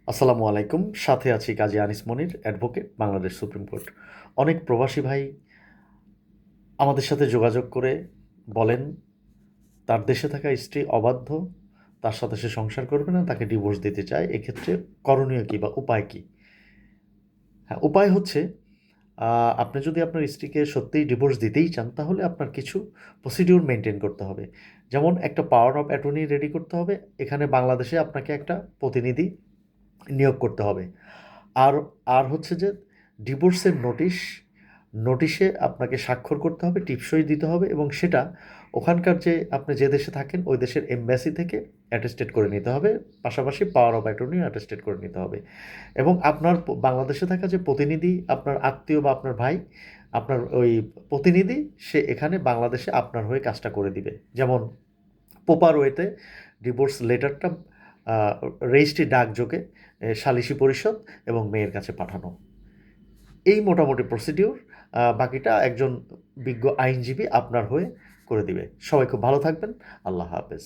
আসসালামু আলাইকুম। সাথে আছি কাজী আনিস মনির, অ্যাডভোকেট, বাংলাদেশ সুপ্রিম কোর্ট। অনেক প্রবাসী ভাই আমাদের সাথে যোগাযোগ করে বলেন, তার দেশে থাকা স্ত্রী অবাধ্য, তার সাথে সে সংসার করবে না, তাকে ডিভোর্স দিতে চায়। এক্ষেত্রে করণীয় কী বা উপায় কী? হ্যাঁ, উপায় হচ্ছে আপনি যদি আপনার স্ত্রীকে সত্যিই ডিভোর্স দিতেই চান, তাহলে আপনার কিছু প্রসিডিউর মেইনটেইন করতে হবে। যেমন একটা পাওয়ার অফ অ্যাটর্নি রেডি করতে হবে। এখানে বাংলাদেশে আপনাকে একটা প্রতিনিধি নিয়োগ করতে হবে। আর আর হচ্ছে যে ডিভোর্সের নোটিশে আপনাকে স্বাক্ষর করতে হবে, টিপসই দিতে হবে এবং সেটা ওখানকার যে আপনি যে দেশে থাকেন ওই দেশের এমবাসি থেকে অ্যাটেস্টেড করে নিতে হবে। পাশাপাশি পাওয়ার অফ অ্যাটর্নিও অ্যাটেস্টেড করে নিতে হবে। এবং আপনার বাংলাদেশে থাকা যে প্রতিনিধি, আপনার আত্মীয় বা আপনার ভাই, আপনার ওই প্রতিনিধি, সে এখানে বাংলাদেশে আপনার হয়ে কাজটা করে দিবে। যেমন প্রপার ওয়েতে ডিভোর্স লেটারটা আ রেজিস্ট্রি ডাকযোগে সালিসি পরিষদ এবং মেয়ের কাছে পাঠানো। এই মোটামুটি প্রসিডিউর। বাকিটা একজন বিজ্ঞ আইনজীবী আপনার হয়ে করে দিবে। সবাই খুব ভালো থাকবেন। আল্লাহ হাফেজ।